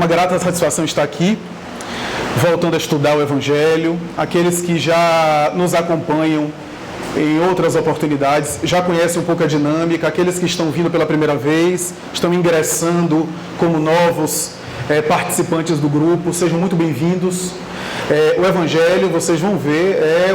uma grata satisfação estar aqui, voltando a estudar o Evangelho. Aqueles que já nos acompanham em outras oportunidades já conhecem um pouco a dinâmica. Aqueles que estão vindo pela primeira vez, estão ingressando como novos participantes do grupo, sejam muito bem-vindos. O Evangelho, vocês vão ver, é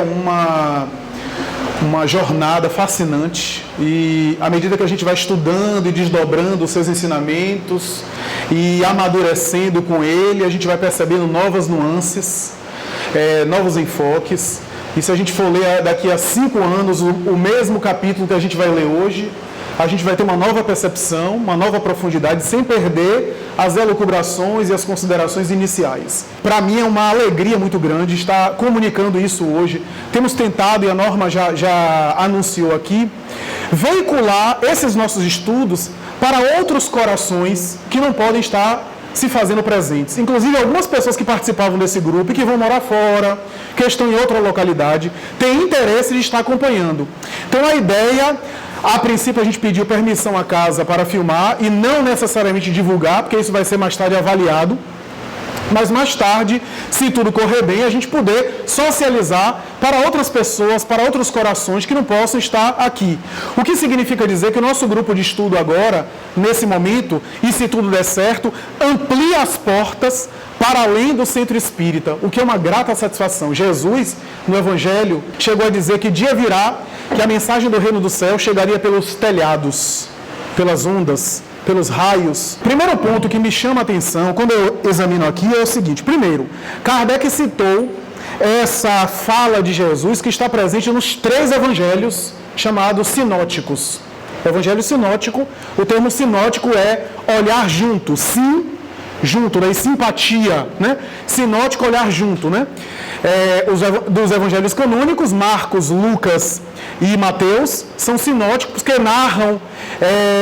uma jornada fascinante, e à medida que a gente vai estudando e desdobrando os seus ensinamentos e amadurecendo com ele, a gente vai percebendo novas nuances, novos enfoques. E se a gente for ler daqui a 5 anos o mesmo capítulo que a gente vai ler hoje, a gente vai ter uma nova percepção, uma nova profundidade, sem perder as elucubrações e as considerações iniciais. Para mim é uma alegria muito grande estar comunicando isso hoje. Temos tentado, e a Norma já anunciou aqui, veicular esses nossos estudos para outros corações que não podem estar se fazendo presentes. Inclusive, algumas pessoas que participavam desse grupo e que vão morar fora, que estão em outra localidade, têm interesse de estar acompanhando. Então, a ideia... A princípio, a gente pediu permissão à casa para filmar e não necessariamente divulgar, porque isso vai ser mais tarde avaliado. Mas mais tarde, se tudo correr bem, a gente poder socializar para outras pessoas, para outros corações que não possam estar aqui. O que significa dizer que o nosso grupo de estudo agora, nesse momento, e se tudo der certo, amplia as portas para além do centro espírita, o que é uma grata satisfação. Jesus, no Evangelho, chegou a dizer que dia virá que a mensagem do reino do céu chegaria pelos telhados, pelas ondas, pelos raios. Primeiro ponto que me chama a atenção, quando eu examino aqui, é o seguinte. Primeiro, Kardec citou essa fala de Jesus que está presente nos 3 evangelhos chamados sinóticos. Evangelho sinótico, o termo sinótico é olhar junto, sim, junto, daí simpatia, né? Sinótico, olhar junto, né? Dos evangelhos canônicos, Marcos, Lucas e Mateus, são sinóticos que narram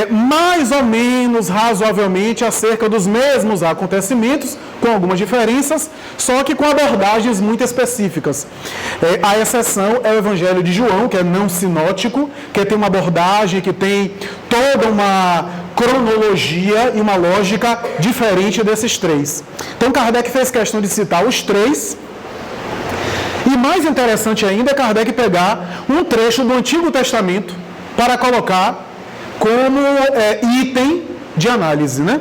mais ou menos, razoavelmente, acerca dos mesmos acontecimentos, com algumas diferenças, só que com abordagens muito específicas. A exceção é o Evangelho de João, que é não sinótico, que tem uma abordagem, que tem toda uma cronologia e uma lógica diferente desses 3. Então, Kardec fez questão de citar os 3. E mais interessante ainda é Kardec pegar um trecho do Antigo Testamento para colocar como item de análise, né?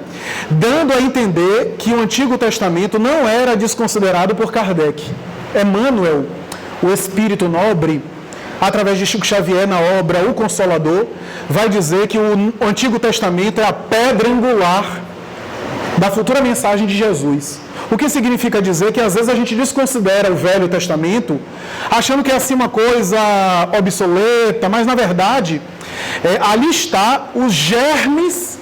Dando a entender que o Antigo Testamento não era desconsiderado por Kardec. Emmanuel, o espírito nobre, através de Chico Xavier na obra O Consolador, vai dizer que o Antigo Testamento é a pedra angular da futura mensagem de Jesus. O que significa dizer que às vezes a gente desconsidera o Velho Testamento, achando que é assim uma coisa obsoleta, mas na verdade, ali está os germes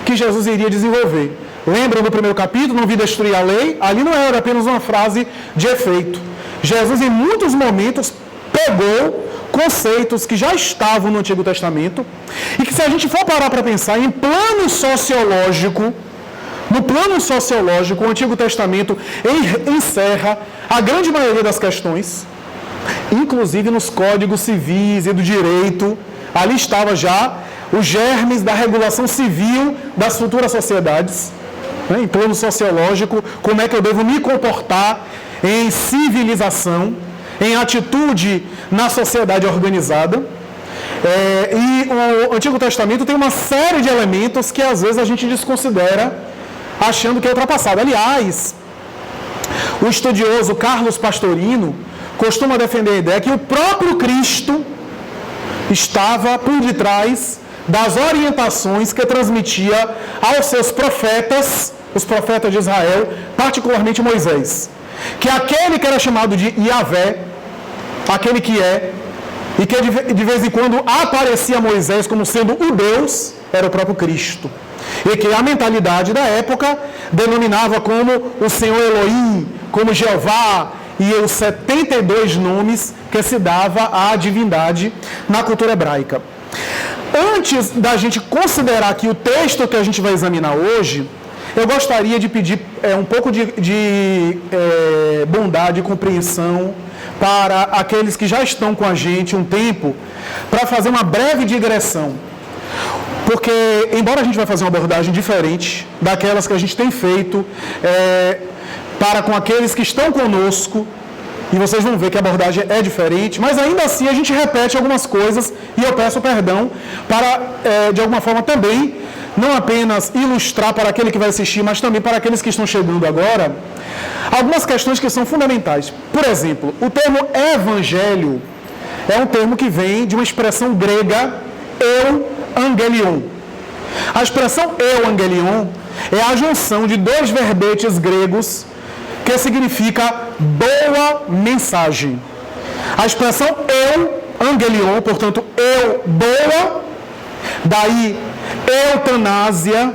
que Jesus iria desenvolver. Lembram do primeiro capítulo, não vi destruir a lei? Ali não era apenas uma frase de efeito. Jesus, em muitos momentos, pegou conceitos que já estavam no Antigo Testamento e que, se a gente for parar para pensar em plano sociológico, no plano sociológico, o Antigo Testamento encerra a grande maioria das questões, inclusive nos códigos civis e do direito. Ali estava já os germes da regulação civil das futuras sociedades, né? Em plano sociológico, como é que eu devo me comportar em civilização, em atitude na sociedade organizada. E o Antigo Testamento tem uma série de elementos que às vezes a gente desconsidera, achando que é ultrapassado. Aliás, o estudioso Carlos Pastorino costuma defender a ideia que o próprio Cristo estava por detrás das orientações que transmitia aos seus profetas, os profetas de Israel, particularmente Moisés. Que aquele que era chamado de Yahvé, aquele que é, e que de vez em quando aparecia a Moisés como sendo o Deus, era o próprio Cristo. E que a mentalidade da época denominava como o Senhor Elohim, como Jeová, e os 72 nomes que se dava à divindade na cultura hebraica. Antes da gente considerar aqui o texto que a gente vai examinar hoje, eu gostaria de pedir um pouco de bondade e compreensão para aqueles que já estão com a gente um tempo, para fazer uma breve digressão. porque, embora a gente vai fazer uma abordagem diferente daquelas que a gente tem feito para com aqueles que estão conosco, e vocês vão ver que a abordagem é diferente, mas ainda assim a gente repete algumas coisas, e eu peço perdão para, de alguma forma também, não apenas ilustrar para aquele que vai assistir, mas também para aqueles que estão chegando agora, algumas questões que são fundamentais. Por exemplo, o termo evangelho é um termo que vem de uma expressão grega, euangelion. A expressão euangelion é a junção de dois verbetes gregos que significa boa mensagem. A expressão euangelion, portanto, boa, daí eutanásia,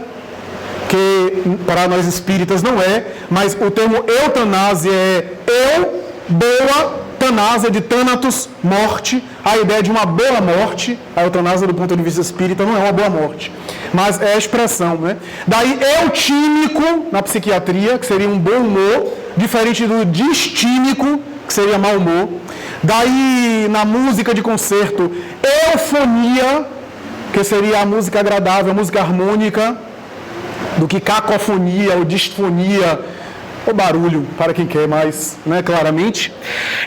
que para nós espíritas não é, mas o termo eutanásia é boa, tanásia de thanatos, morte, a ideia de uma boa morte. A eutanásia do ponto de vista espírita não é uma boa morte, mas é a expressão, né? Daí eutímico na psiquiatria, que seria um bom humor, diferente do distímico, que seria mau humor. Daí na música de concerto, eufonia, que seria a música agradável, a música harmônica, do que cacofonia ou disfonia, ou barulho, para quem quer mais, né, claramente.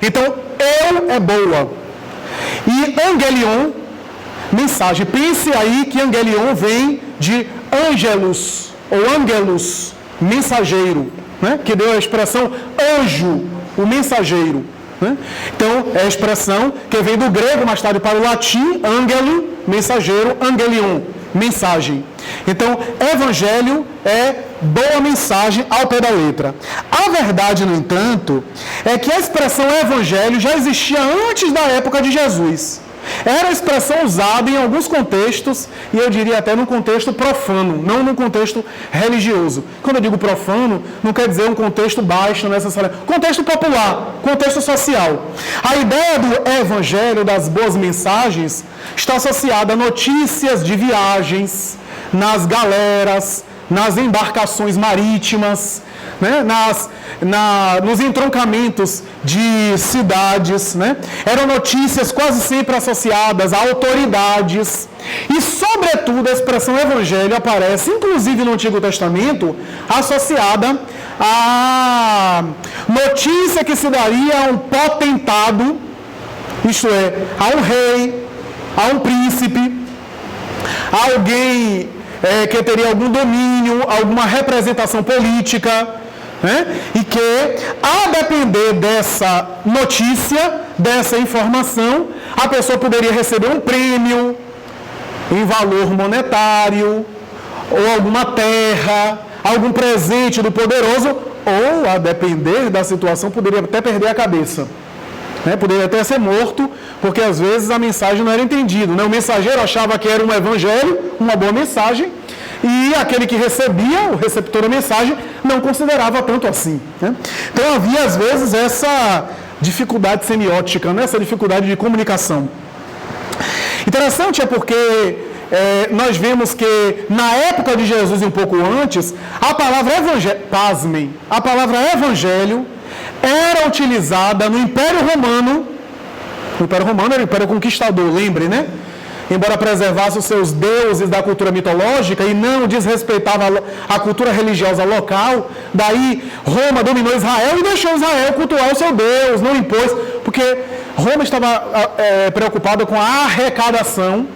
Então, é boa. E angelion, mensagem. Pense aí que angelion vem de angelus, ou angelus, mensageiro, né, que deu a expressão anjo, o mensageiro. Né? Então, é a expressão que vem do grego, mais tarde para o latim, angelo, mensageiro, angelion, mensagem. Então, evangelho é boa mensagem ao pé da letra. A verdade, no entanto, é que a expressão evangelho já existia antes da época de Jesus. Era a expressão usada em alguns contextos, e eu diria até num contexto profano, não num contexto religioso. Quando eu digo profano, não quer dizer um contexto baixo necessariamente, contexto popular, contexto social. A ideia do evangelho, das boas mensagens, está associada a notícias de viagens, nas galeras, nas embarcações marítimas, né? Nos entroncamentos de cidades, né? Eram notícias quase sempre associadas a autoridades. E, sobretudo, a expressão evangelho aparece, inclusive no Antigo Testamento, associada a notícia que se daria a um potentado, isto é, a um rei, a um príncipe, a alguém que teria algum domínio, alguma representação política, né? E que, a depender dessa notícia, dessa informação, a pessoa poderia receber um prêmio em valor monetário, ou alguma terra, algum presente do poderoso, ou, a depender da situação, poderia até perder a cabeça. Né? Poderia até ser morto, porque às vezes a mensagem não era entendida. Né? O mensageiro achava que era um evangelho, uma boa mensagem, e aquele que recebia, o receptor da mensagem, não considerava tanto assim. Né? Então havia às vezes essa dificuldade semiótica, né? Essa dificuldade de comunicação. Interessante é porque nós vemos que na época de Jesus e um pouco antes, a palavra evangelho, pasmem, a palavra evangelho era utilizada no Império Romano. O Império Romano era o Império Conquistador, lembre, né? Embora preservasse os seus deuses da cultura mitológica e não desrespeitava a cultura religiosa local, daí Roma dominou Israel e deixou Israel cultuar o seu Deus, não impôs, porque Roma estava preocupada com a arrecadação,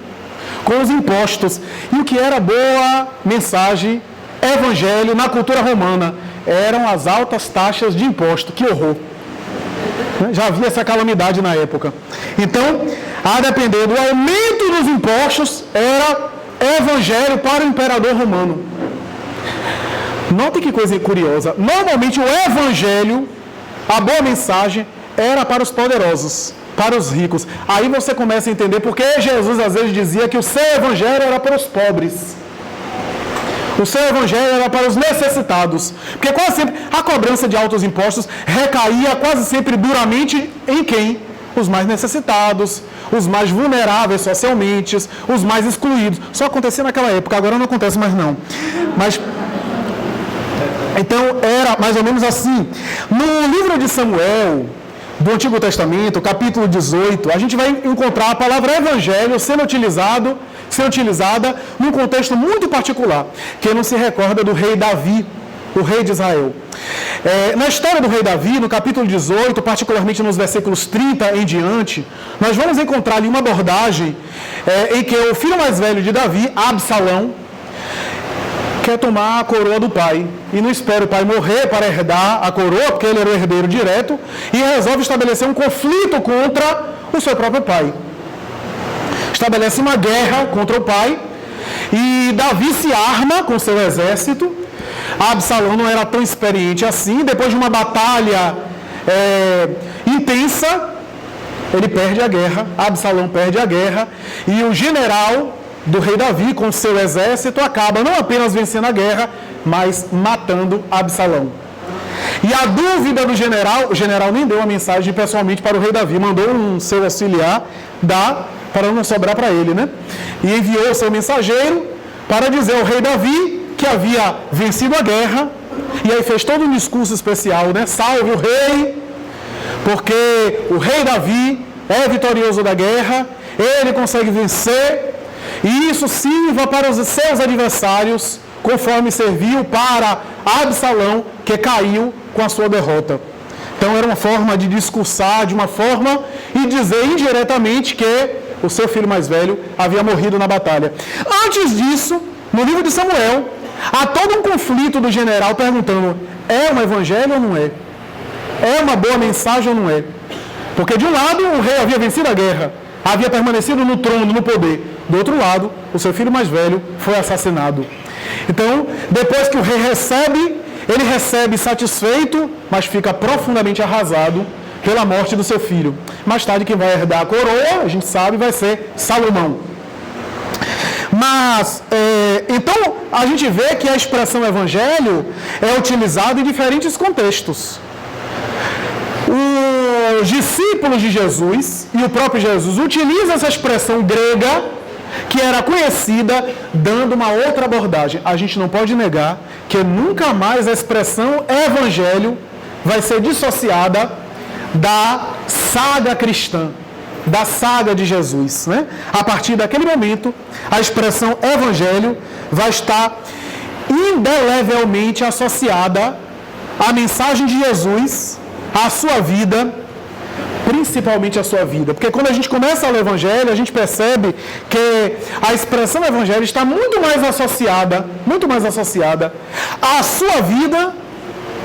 com os impostos. E o que era boa mensagem, evangelho, na cultura romana, eram as altas taxas de imposto. Que horror! Já havia essa calamidade na época. Então, a depender do aumento dos impostos, era evangelho para o imperador romano. Notem que coisa curiosa. Normalmente o evangelho, a boa mensagem, era para os poderosos, para os ricos. Aí você começa a entender porque Jesus às vezes dizia que o seu evangelho era para os pobres. O seu evangelho era para os necessitados. Porque quase sempre a cobrança de altos impostos recaía quase sempre duramente em quem? Os mais necessitados, os mais vulneráveis socialmente, os mais excluídos. Só acontecia naquela época, agora não acontece mais não. Mas, então, era mais ou menos assim. No livro de Samuel, do Antigo Testamento, capítulo 18, a gente vai encontrar a palavra evangelho sendo utilizado ser utilizada num contexto muito particular. Quem não se recorda do rei Davi, o rei de Israel. Na história do rei Davi, no capítulo 18, particularmente nos versículos 30 em diante, nós vamos encontrar ali uma abordagem em que o filho mais velho de Davi, Absalão, quer tomar a coroa do pai e não espera o pai morrer para herdar a coroa, porque ele era o herdeiro direto, e resolve estabelecer um conflito contra o seu próprio pai. Estabelece uma guerra contra o pai e Davi se arma com seu exército. Absalão não era tão experiente assim. Depois de uma batalha intensa, ele perde a guerra. Absalão perde a guerra e o general do rei Davi, com seu exército, acaba não apenas vencendo a guerra, mas matando Absalão. E a dúvida do general, o general nem deu uma mensagem pessoalmente para o rei Davi, mandou um seu auxiliar dar, para não sobrar para ele, né? E enviou o seu mensageiro para dizer ao rei Davi que havia vencido a guerra, e aí fez todo um discurso especial, né? Salve o rei, porque o rei Davi é vitorioso da guerra, ele consegue vencer, e isso sirva para os seus adversários, conforme serviu para Absalão, que caiu com a sua derrota. Então era uma forma de discursar, de uma forma, e dizer indiretamente que o seu filho mais velho havia morrido na batalha. Antes disso, no livro de Samuel, há todo um conflito do general perguntando: é um evangelho ou não é? É uma boa mensagem ou não é? Porque de um lado o rei havia vencido a guerra, havia permanecido no trono, no poder. Do outro lado, o seu filho mais velho foi assassinado. Então, depois que o rei recebe, ele recebe satisfeito, mas fica profundamente arrasado pela morte do seu filho. Mais tarde, quem vai herdar a coroa, a gente sabe, vai ser Salomão. Mas, então, a gente vê que a expressão evangelho é utilizada em diferentes contextos. Os discípulos de Jesus e o próprio Jesus utilizam essa expressão grega, que era conhecida, dando uma outra abordagem. A gente não pode negar que nunca mais a expressão evangelho vai ser dissociada da saga cristã, da saga de Jesus, né? A partir daquele momento, a expressão evangelho vai estar indelevelmente associada à mensagem de Jesus, à sua vida, principalmente a sua vida. Porque quando a gente começa a ler o evangelho, a gente percebe que a expressão evangelho está muito mais associada à sua vida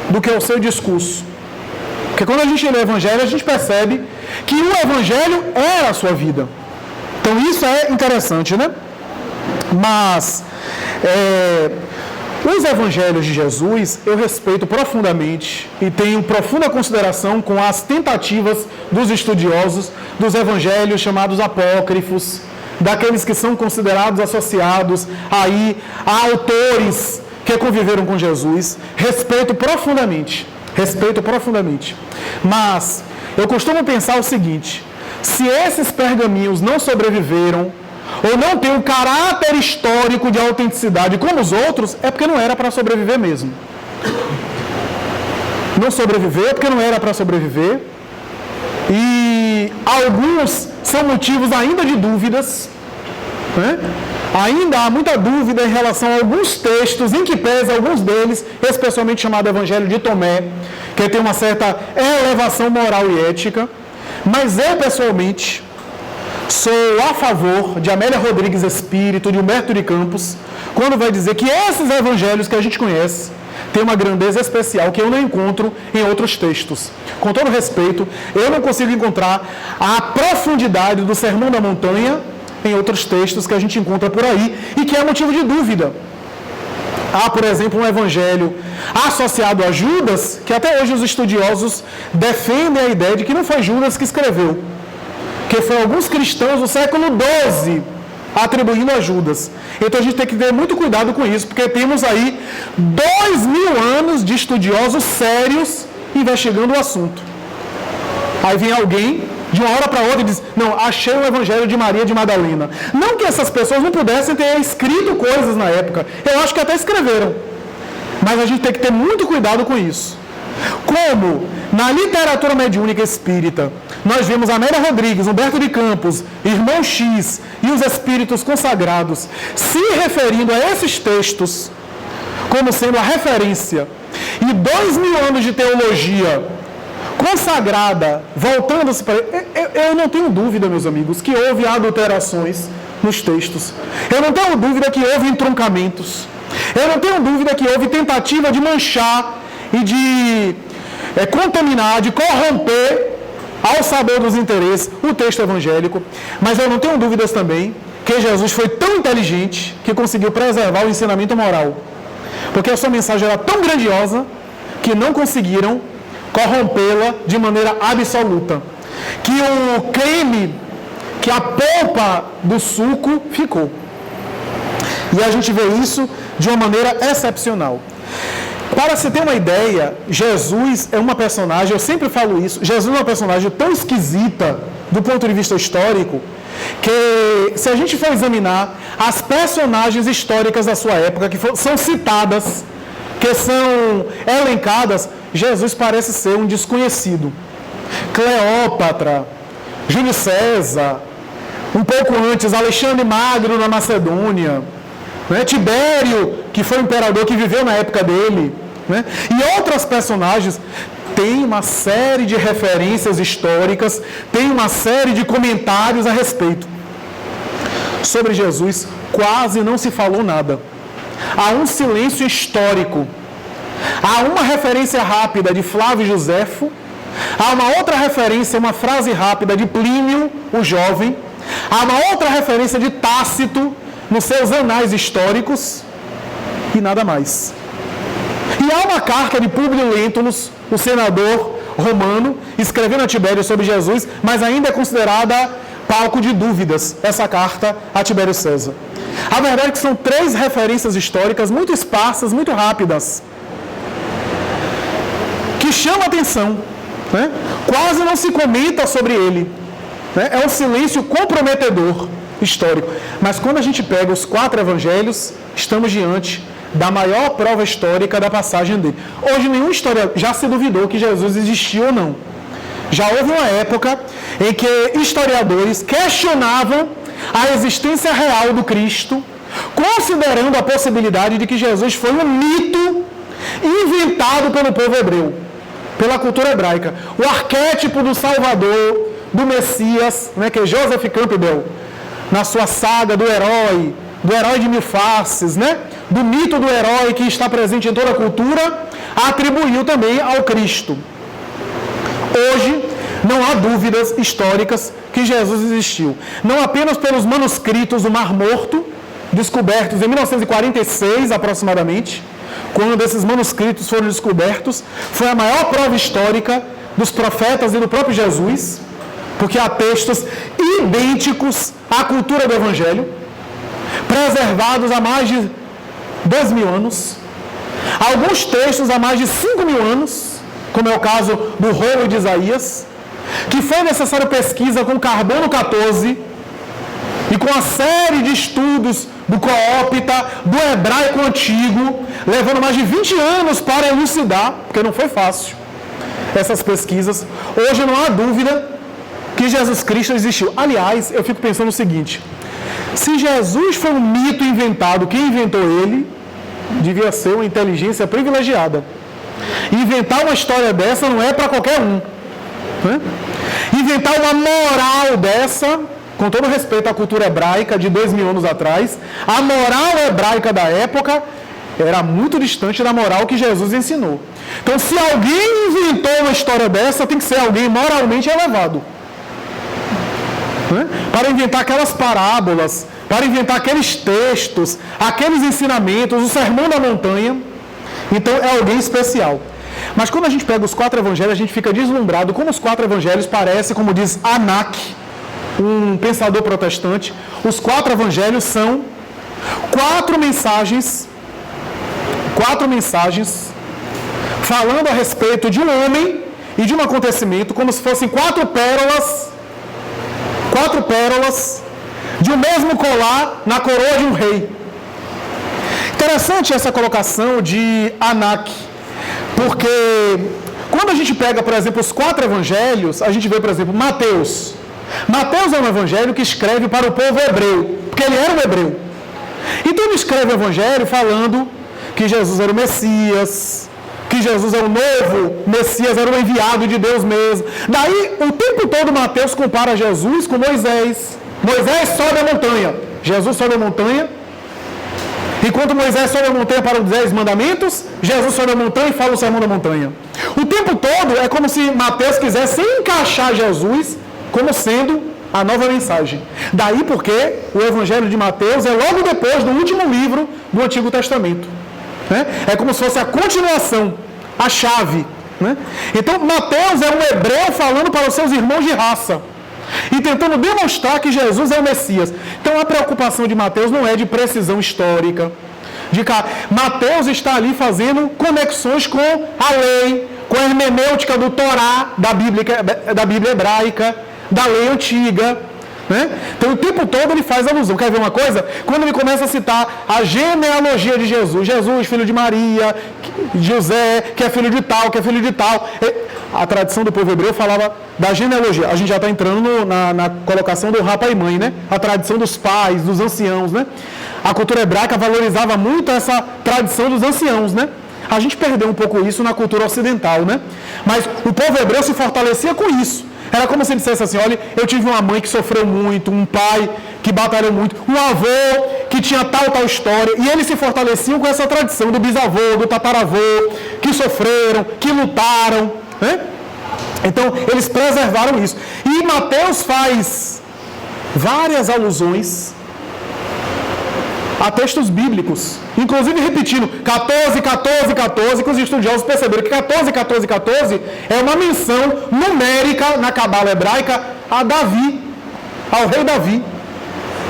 do que ao seu discurso. Porque quando a gente lê o evangelho, a gente percebe que o evangelho era a sua vida. Então isso é interessante, né? Mas os evangelhos de Jesus eu respeito profundamente e tenho profunda consideração com as tentativas dos estudiosos dos evangelhos chamados apócrifos, daqueles que são considerados associados aí a autores que conviveram com Jesus. Respeito profundamente. Mas eu costumo pensar o seguinte: se esses pergaminhos não sobreviveram ou não tem um caráter histórico de autenticidade como os outros, é porque não era para sobreviver mesmo. Não sobreviveu porque não era para sobreviver. E alguns são motivos ainda de dúvidas, né? Ainda há muita dúvida em relação a alguns textos, em que pesa alguns deles, especialmente chamado Evangelho de Tomé, que tem uma certa elevação moral e ética. Mas eu, pessoalmente, sou a favor de Amélia Rodrigues Espírito, de Humberto de Campos, quando vai dizer que esses evangelhos que a gente conhece têm uma grandeza especial que eu não encontro em outros textos. Com todo respeito, eu não consigo encontrar a profundidade do Sermão da Montanha em outros textos que a gente encontra por aí e que é motivo de dúvida. Há, por exemplo, um evangelho associado a Judas, que até hoje os estudiosos defendem a ideia de que não foi Judas que escreveu, que foi alguns cristãos do século XII atribuindo a Judas. Então a gente tem que ter muito cuidado com isso, porque temos aí 2000 anos de estudiosos sérios investigando o assunto. Aí vem alguém, de uma hora para outra, e diz: não, achei o Evangelho de Maria de Madalena. Não que essas pessoas não pudessem ter escrito coisas na época. Eu acho que até escreveram. Mas a gente tem que ter muito cuidado com isso. Como na literatura mediúnica espírita nós vemos Amélia Rodrigues, Humberto de Campos, Irmão X e os espíritos consagrados se referindo a esses textos como sendo a referência. E 2000 anos de teologia consagrada, voltando-se para... Eu não tenho dúvida, meus amigos, que houve adulterações nos textos. Eu não tenho dúvida que houve entroncamentos. Eu não tenho dúvida que houve tentativa de manchar e de contaminar, de corromper ao sabor dos interesses o texto evangélico. Mas eu não tenho dúvidas também que Jesus foi tão inteligente que conseguiu preservar o ensinamento moral. Porque a sua mensagem era tão grandiosa que não conseguiram corrompê-la de maneira absoluta. Que o creme, que a polpa do suco ficou. E a gente vê isso de uma maneira excepcional. Para se ter uma ideia, Jesus é uma personagem, eu sempre falo isso, Jesus é uma personagem tão esquisita do ponto de vista histórico, que se a gente for examinar as personagens históricas da sua época, que são citadas, que são elencadas, Jesus parece ser um desconhecido. Cleópatra, Júlio César, um pouco antes, Alexandre Magno na Macedônia, né? Tibério, que foi o imperador que viveu na época dele, né? E outras personagens. Tem uma série de referências históricas, tem uma série de comentários a respeito. Sobre Jesus, quase não se falou nada. Há um silêncio histórico. Há uma referência rápida de Flávio Joséfo. Há uma outra referência, uma frase rápida de Plínio, o jovem. Há uma outra referência de Tácito, nos seus anais históricos. E nada mais. E há uma carta de Públio Lentulus, o senador romano, escrevendo a Tibério sobre Jesus, mas ainda é considerada palco de dúvidas, essa carta a Tibério César. A verdade é que são 3 referências históricas muito esparsas, muito rápidas, que chamam a atenção, né? Quase não se comenta sobre ele, né? É um silêncio comprometedor histórico. Mas quando a gente pega os 4 evangelhos, estamos diante da maior prova histórica da passagem dele. Hoje nenhum historiador já se duvidou que Jesus existiu ou não. Já houve uma época em que historiadores questionavam a existência real do Cristo, considerando a possibilidade de que Jesus foi um mito inventado pelo povo hebreu, pela cultura hebraica. O arquétipo do Salvador, do Messias, né, que é Joseph Campbell, na sua saga do herói de mil faces, né? Do mito do herói que está presente em toda a cultura, atribuiu também ao Cristo. Hoje, não há dúvidas históricas que Jesus existiu. Não apenas pelos manuscritos do Mar Morto, descobertos em 1946 aproximadamente, quando esses manuscritos foram descobertos, foi a maior prova histórica dos profetas e do próprio Jesus, porque há textos idênticos à cultura do Evangelho, preservados há mais de 2.000 anos, alguns textos há mais de 5.000 anos, como é o caso do rolo de Isaías, que foi necessário pesquisa com carbono 14 e com a série de estudos do coópita, do hebraico antigo, levando mais de 20 anos para elucidar, porque não foi fácil essas pesquisas. Hoje não há dúvida que Jesus Cristo existiu. Aliás, eu fico pensando o seguinte: se Jesus foi um mito inventado, quem inventou ele devia ser uma inteligência privilegiada. Inventar uma história dessa não é para qualquer um, né? Inventar uma moral dessa, com todo respeito à cultura hebraica de 2.000 anos atrás, a moral hebraica da época era muito distante da moral que Jesus ensinou. Então, se alguém inventou uma história dessa, tem que ser alguém moralmente elevado, né? Para inventar aquelas parábolas, para inventar aqueles textos, aqueles ensinamentos, o sermão da montanha. Então é alguém especial. Mas quando a gente pega os 4 evangelhos, a gente fica deslumbrado como os 4 evangelhos parecem, como diz Anak, um pensador protestante, os 4 evangelhos são 4 mensagens falando a respeito de um homem e de um acontecimento, como se fossem 4 pérolas de um mesmo colar na coroa de um rei. Interessante essa colocação de Anak, porque Quando a gente pega, por exemplo, os 4 evangelhos, a gente vê, por exemplo, Mateus. Mateus é um evangelho que escreve para o povo hebreu, porque ele era um hebreu. Então ele escreve o evangelho falando que Jesus era o Messias, que Jesus é o novo Messias, era o enviado de Deus mesmo. Daí, o tempo todo, Mateus compara Jesus com Moisés. Moisés sobe a montanha, Jesus sobe a montanha. Enquanto Moisés sobe a montanha para os 10 mandamentos, Jesus sobe a montanha e fala o sermão da montanha. O tempo todo é como se Mateus quisesse encaixar Jesus como sendo a nova mensagem. Daí porque o Evangelho de Mateus é logo depois do último livro do Antigo Testamento. Né? É como se fosse a continuação, a chave. Né? Então Mateus é um hebreu falando para os seus irmãos de raça e tentando demonstrar que Jesus é o Messias. Então a preocupação de Mateus não é de precisão histórica. Mateus está ali fazendo conexões com a lei, com a hermenêutica do Torá, da Bíblia hebraica, da lei antiga. Né? Então o tempo todo ele faz alusão. Quer ver uma coisa? Quando ele começa a citar a genealogia de Jesus, Jesus, filho de Maria, José, que é filho de tal, que é filho de tal. A tradição do povo hebreu falava da genealogia. A gente já está entrando na colocação do rapa e mãe, né? A tradição dos pais, dos anciãos, né? A cultura hebraica valorizava muito essa tradição dos anciãos, né? A gente perdeu um pouco isso na cultura ocidental, né? Mas o povo hebreu se fortalecia com isso. Era como se ele dissesse assim, olha, eu tive uma mãe que sofreu muito, um pai que batalhou muito, um avô que tinha tal história, e eles se fortaleciam com essa tradição do bisavô, do tataravô, que sofreram, que lutaram, né? Então, eles preservaram isso. E Mateus faz várias alusões a textos bíblicos, inclusive repetindo 14, 14, 14, que os estudiosos perceberam que 14, 14, 14 é uma menção numérica na cabala hebraica a Davi, ao rei Davi,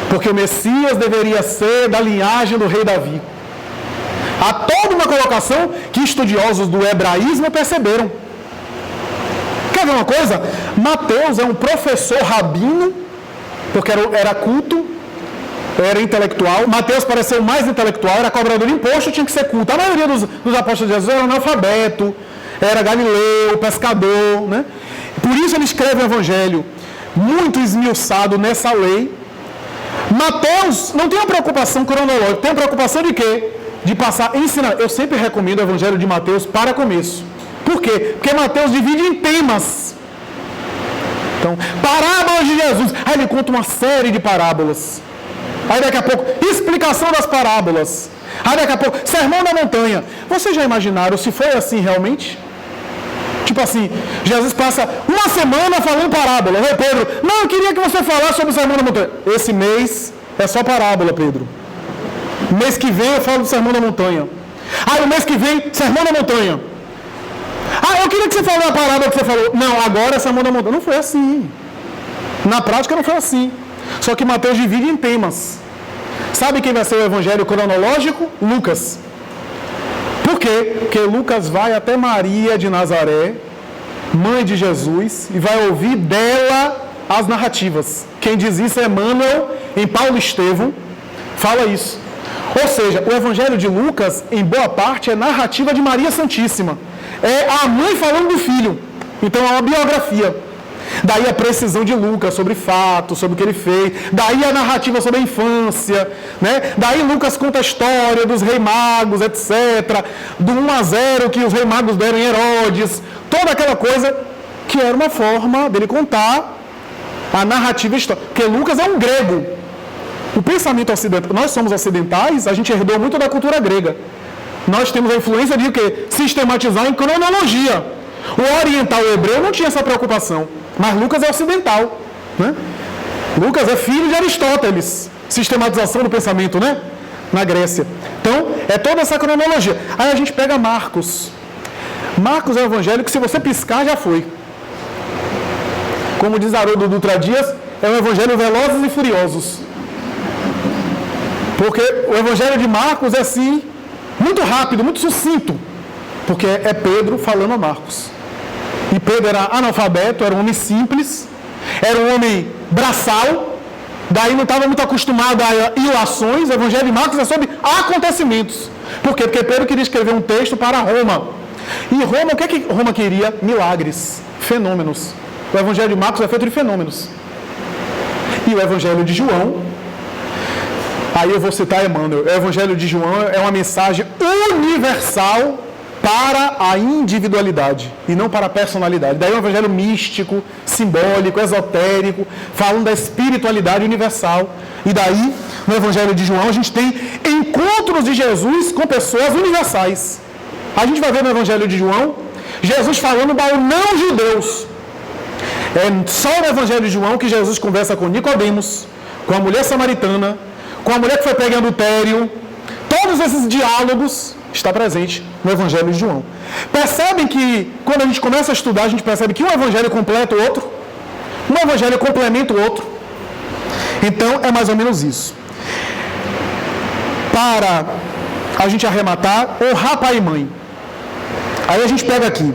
porque o Messias deveria ser da linhagem do rei Davi. Há toda uma colocação que estudiosos do hebraísmo perceberam. Quer ver uma coisa? Mateus é um professor rabino, porque era culto, era intelectual. Mateus pareceu mais intelectual, era cobrador de imposto, tinha que ser culto. A maioria dos apóstolos de Jesus era analfabeto, era galileu, pescador, né? Por isso ele escreve o evangelho muito esmiuçado nessa lei. Mateus não tem uma preocupação cronológica, tem uma preocupação de quê? De passar ensinar. Eu sempre recomendo o evangelho de Mateus para começo. Por quê? Porque Mateus divide em temas. Então, parábolas de Jesus. Aí ele conta uma série de parábolas. Aí daqui a pouco, explicação das parábolas. Aí daqui a pouco, sermão da montanha. Vocês já imaginaram se foi assim realmente? Tipo assim, Jesus passa uma semana falando parábola. Ei, Pedro, não, eu queria que você falasse sobre o sermão da montanha. Esse mês é só parábola, Pedro. Mês que vem eu falo do sermão da montanha. Aí o mês que vem, sermão da montanha. Eu queria que você falasse a parábola que você falou. Não, agora é sermão da montanha. Não foi assim. Na prática não foi assim. Só que Mateus divide em temas. Sabe quem vai ser o evangelho cronológico? Lucas. Por quê? Porque Lucas vai até Maria de Nazaré, mãe de Jesus, e vai ouvir dela as narrativas. Quem diz isso é Emmanuel, em Paulo Estevão, fala isso. Ou seja, o evangelho de Lucas, em boa parte, é narrativa de Maria Santíssima. É a mãe falando do filho. Então é uma biografia. Daí a precisão de Lucas sobre fatos, sobre o que ele fez. Daí a narrativa sobre a infância, né? Daí Lucas conta a história dos reis magos, etc. Do 1-0 que os reis magos deram em Herodes. Toda aquela coisa que era uma forma dele contar a narrativa histórica. Porque Lucas é um grego. O pensamento ocidental, nós somos ocidentais, a gente herdou muito da cultura grega. Nós temos a influência de o quê? Sistematizar em cronologia. O oriental e o hebreu não tinha essa preocupação. Mas Lucas é ocidental, né? Lucas é filho de Aristóteles, sistematização do pensamento, né? Na Grécia. Então, é toda essa cronologia. Aí a gente pega Marcos. Marcos é o evangelho que se você piscar já foi. Como diz Haroldo Dutra Dias, é um evangelho velozes e furiosos. Porque o evangelho de Marcos é assim, muito rápido, muito sucinto. Porque é Pedro falando a Marcos. E Pedro era analfabeto, era um homem simples, era um homem braçal, daí não estava muito acostumado a ilações. O evangelho de Marcos é sobre acontecimentos. Por quê? Porque Pedro queria escrever um texto para Roma. E Roma, o que é que Roma queria? Milagres, fenômenos. O Evangelho de Marcos é feito de fenômenos. E o Evangelho de João, aí eu vou citar Emmanuel, o Evangelho de João é uma mensagem universal para a individualidade e não para a personalidade. Daí é um evangelho místico, simbólico, esotérico, falando da espiritualidade universal. E daí, no Evangelho de João, a gente tem encontros de Jesus com pessoas universais. A gente vai ver no Evangelho de João, Jesus falando para não-judeus. É só no Evangelho de João que Jesus conversa com Nicodemos, com a mulher samaritana, com a mulher que foi pega em adultério. Todos esses diálogos está presente no Evangelho de João. Percebem que, quando a gente começa a estudar, a gente percebe que um Evangelho completa o outro, um Evangelho complementa o outro. Então, é mais ou menos isso. Para a gente arrematar, honrar pai e mãe. Aí a gente pega aqui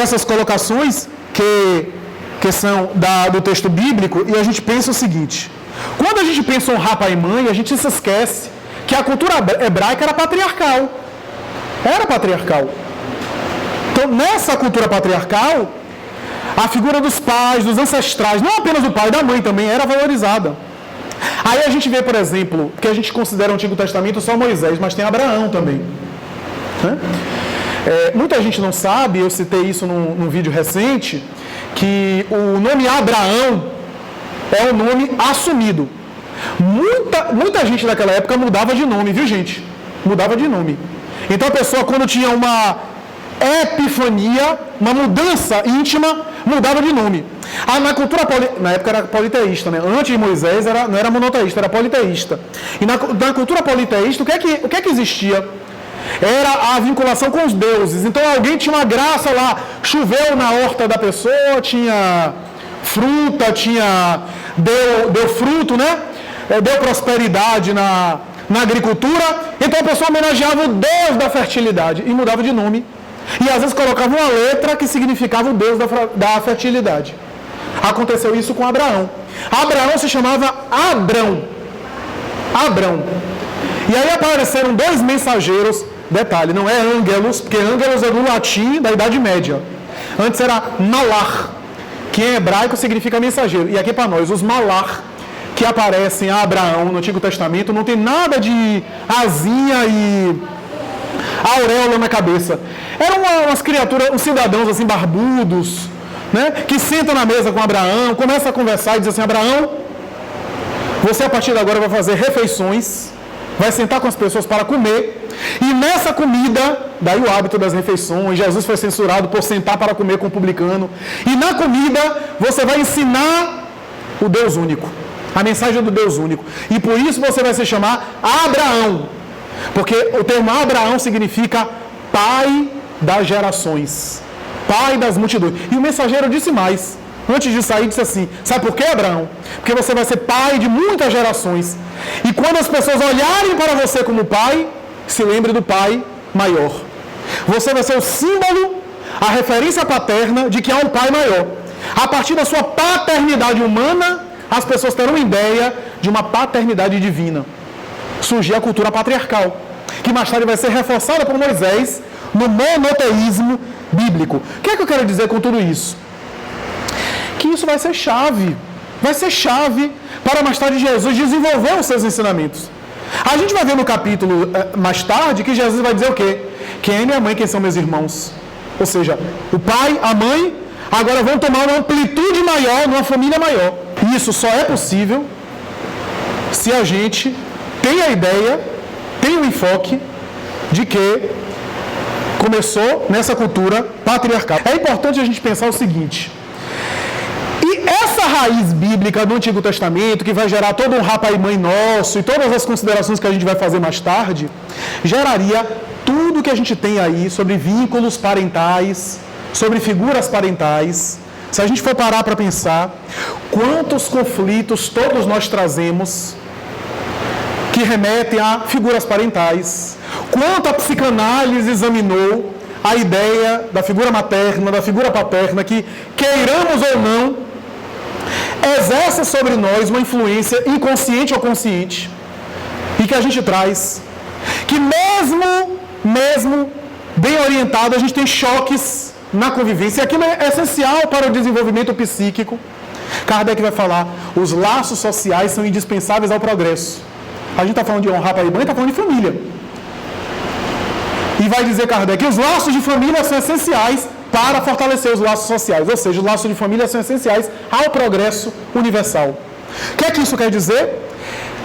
essas colocações que são do texto bíblico e a gente pensa o seguinte: quando a gente pensa em honrar pai e mãe, a gente se esquece que a cultura hebraica era patriarcal. Era patriarcal. Então, nessa cultura patriarcal, a figura dos pais, dos ancestrais, não apenas do pai e da mãe também, era valorizada. Aí a gente vê, por exemplo, que a gente considera o Antigo Testamento só Moisés, mas tem Abraão também. Né? Muita gente não sabe, eu citei isso num vídeo recente, que o nome Abraão é um nome assumido. Muita gente naquela época mudava de nome, viu, gente? Mudava de nome. Então a pessoa, quando tinha uma epifania, uma mudança íntima, mudava de nome. Na cultura na época era politeísta, né? Antes de Moisés não era monoteísta, era politeísta. E na cultura politeísta, o que é que existia? Era a vinculação com os deuses. Então alguém tinha uma graça lá, choveu na horta da pessoa, tinha fruta, deu fruto, né? Deu prosperidade na agricultura, então a pessoa homenageava o Deus da fertilidade e mudava de nome. E às vezes colocava uma letra que significava o Deus da fertilidade. Aconteceu isso com Abraão. Abraão se chamava Abrão. E aí apareceram 2 mensageiros, detalhe, não é ângelos, porque ângelos é do latim da Idade Média. Antes era malar, que em hebraico significa mensageiro. E aqui para nós, os malar, que aparecem a Abraão no Antigo Testamento, não tem nada de asinha e auréola na cabeça. Eram umas criaturas, uns cidadãos assim, barbudos, né, que sentam na mesa com Abraão, começam a conversar e dizem assim: Abraão, você a partir de agora vai fazer refeições, vai sentar com as pessoas para comer, e nessa comida, daí o hábito das refeições, Jesus foi censurado por sentar para comer com o publicano, e na comida você vai ensinar o Deus único, a mensagem do Deus único. E por isso você vai se chamar Abraão. Porque o termo Abraão significa pai das gerações. Pai das multidões. E o mensageiro disse mais. Antes de sair, disse assim: sabe por quê, Abraão? Porque você vai ser pai de muitas gerações. E quando as pessoas olharem para você como pai, se lembre do pai maior. Você vai ser o símbolo, a referência paterna de que há um pai maior. A partir da sua paternidade humana, as pessoas terão ideia de uma paternidade divina. Surgiu a cultura patriarcal, que mais tarde vai ser reforçada por Moisés no monoteísmo bíblico. O que é que eu quero dizer com tudo isso? Que isso vai ser chave para mais tarde Jesus desenvolver os seus ensinamentos. A gente vai ver no capítulo mais tarde que Jesus vai dizer o quê? Quem é minha mãe, quem são meus irmãos? Ou seja, o pai, a mãe, agora vão tomar uma amplitude maior, numa família maior. E isso só é possível se a gente tem a ideia, tem o enfoque de que começou nessa cultura patriarcal. É importante a gente pensar o seguinte: e essa raiz bíblica do Antigo Testamento, que vai gerar todo um pai e mãe nosso e todas as considerações que a gente vai fazer mais tarde, geraria tudo que a gente tem aí sobre vínculos parentais, sobre figuras parentais. Se a gente for parar para pensar, quantos conflitos todos nós trazemos que remetem a figuras parentais, quanto a psicanálise examinou a ideia da figura materna, da figura paterna, que, queiramos ou não, exerce sobre nós uma influência inconsciente ou consciente, e que a gente traz, que mesmo bem orientado, a gente tem choques na convivência. E aquilo é essencial para o desenvolvimento psíquico. Kardec vai falar, os laços sociais são indispensáveis ao progresso. A gente está falando de honrar pai e mãe, está falando de família. E vai dizer Kardec que os laços de família são essenciais para fortalecer os laços sociais. Ou seja, os laços de família são essenciais ao progresso universal. O que é que isso quer dizer?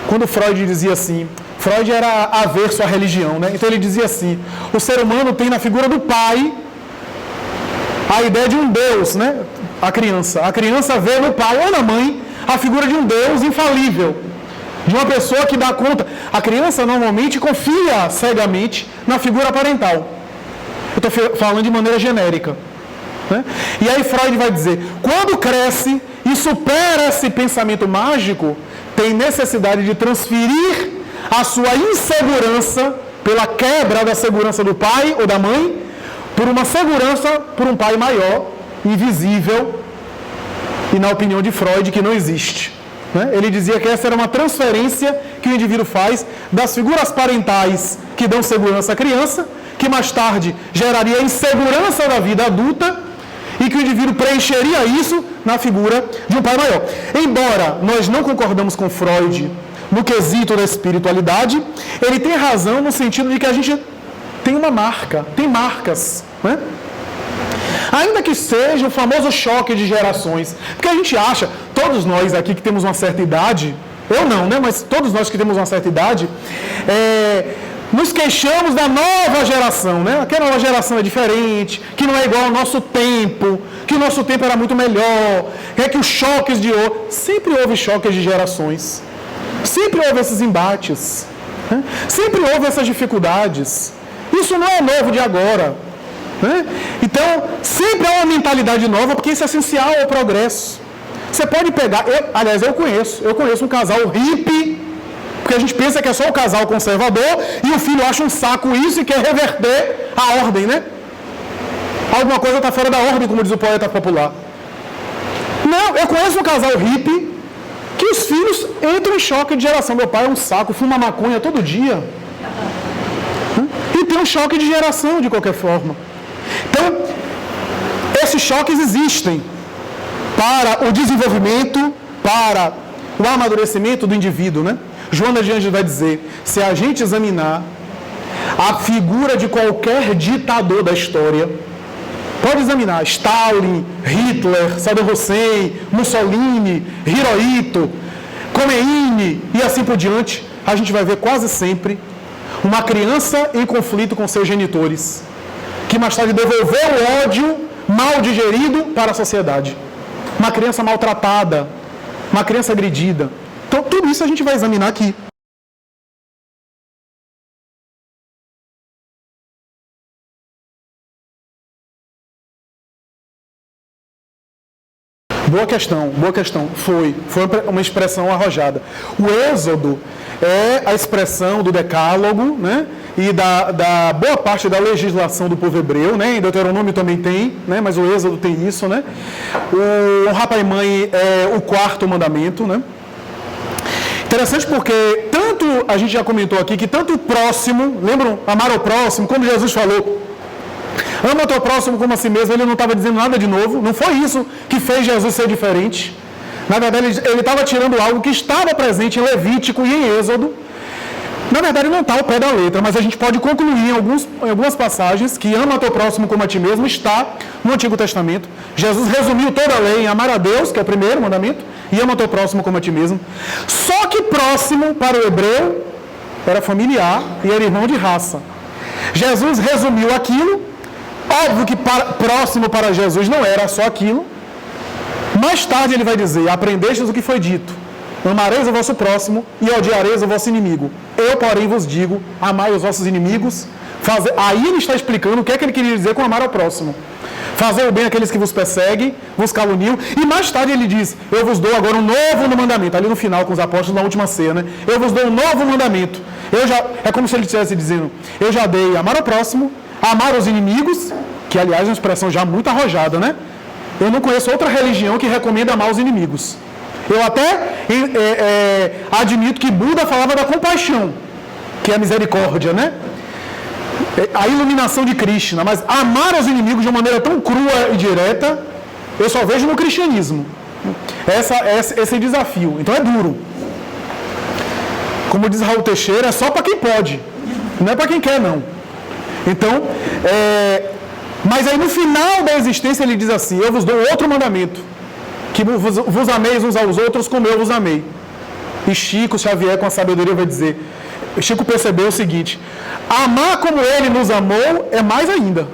Quando Freud dizia assim, Freud era averso à religião, né? Então ele dizia assim, o ser humano tem na figura do pai a ideia de um Deus, né? A criança vê no pai ou na mãe a figura de um Deus infalível, de uma pessoa que dá conta. A criança normalmente confia cegamente na figura parental. Eu estou falando de maneira genérica, né? E aí Freud vai dizer, quando cresce e supera esse pensamento mágico, tem necessidade de transferir a sua insegurança pela quebra da segurança do pai ou da mãe por uma segurança por um pai maior, invisível, e na opinião de Freud, que não existe, né? Ele dizia que essa era uma transferência que o indivíduo faz das figuras parentais que dão segurança à criança, que mais tarde geraria insegurança da vida adulta, e que o indivíduo preencheria isso na figura de um pai maior. Embora nós não concordamos com Freud no quesito da espiritualidade, ele tem razão no sentido de que a gente tem uma marca, tem marcas, né? Ainda que seja o famoso choque de gerações, porque a gente acha, todos nós aqui que temos uma certa idade, eu não, né? Mas todos nós que temos uma certa idade, nos queixamos da nova geração, né? Que a nova geração é diferente, que não é igual ao nosso tempo, que o nosso tempo era muito melhor, que os choques de hoje... Sempre houve choques de gerações, sempre houve esses embates, né? Sempre houve essas dificuldades. Isso não é novo de agora, né? Então, sempre há uma mentalidade nova, porque isso é essencial ao progresso. Você pode pegar... Eu conheço um casal hippie, porque a gente pensa que é só o casal conservador e o filho acha um saco isso e quer reverter a ordem, né? Alguma coisa está fora da ordem, como diz o poeta popular. Não, eu conheço um casal hippie que os filhos entram em choque de geração. Meu pai é um saco, fuma maconha todo dia. E tem um choque de geração, de qualquer forma. Então, esses choques existem para o desenvolvimento, para o amadurecimento do indivíduo, né? Joana de Ângeles vai dizer, se a gente examinar a figura de qualquer ditador da história, pode examinar Stalin, Hitler, Saddam Hussein, Mussolini, Hirohito, Khomeini e assim por diante, a gente vai ver quase sempre uma criança em conflito com seus genitores, que mais tarde devolveu o ódio mal digerido para a sociedade. Uma criança maltratada, uma criança agredida. Então, tudo isso a gente vai examinar aqui. Boa questão. Foi uma expressão arrojada. O êxodo é a expressão do decálogo, né? E da boa parte da legislação do povo hebreu, né? Em Deuteronômio também tem, né? Mas o êxodo tem isso, né? O honrar pai e mãe é o quarto mandamento, né? Interessante porque tanto, a gente já comentou aqui, que tanto o próximo, lembram? Amar ao próximo, como Jesus falou, ama o teu próximo como a si mesmo, ele não estava dizendo nada de novo, não foi isso que fez Jesus ser diferente. Na verdade, ele estava tirando algo que estava presente em Levítico e em Êxodo. Na verdade, não está ao pé da letra, mas a gente pode concluir em algumas passagens que ama o teu próximo como a ti mesmo está no Antigo Testamento. Jesus resumiu toda a lei em amar a Deus, que é o primeiro mandamento, e ama o teu próximo como a ti mesmo. Só que próximo para o hebreu era familiar e era irmão de raça. Jesus resumiu aquilo. Óbvio que próximo para Jesus não era só aquilo. Mais tarde ele vai dizer, aprendestes o que foi dito, amareis o vosso próximo e odiareis o vosso inimigo. Eu, porém, vos digo, amai os vossos inimigos. Aí ele está explicando o que é que ele queria dizer com amar ao próximo. Fazer o bem àqueles que vos perseguem, vos caluniam. E mais tarde ele diz, eu vos dou agora um novo mandamento. Ali no final, com os apóstolos, na última ceia, né? Eu vos dou um novo mandamento. É como se ele estivesse dizendo, eu já dei amar ao próximo, amar os inimigos, que aliás é uma expressão já muito arrojada, né? Eu não conheço outra religião que recomenda amar os inimigos. Eu até admito que Buda falava da compaixão, que é a misericórdia, né? a iluminação de Krishna, mas amar os inimigos de uma maneira tão crua e direta, eu só vejo no cristianismo. Esse desafio. Então é duro. Como diz Raul Teixeira, é só para quem pode, não é para quem quer, não. Então, mas aí no final da existência ele diz assim: eu vos dou outro mandamento, que vos ameis uns aos outros como eu vos amei. E Chico Xavier, com a sabedoria, vai dizer, Chico percebeu o seguinte: amar como ele nos amou é mais ainda.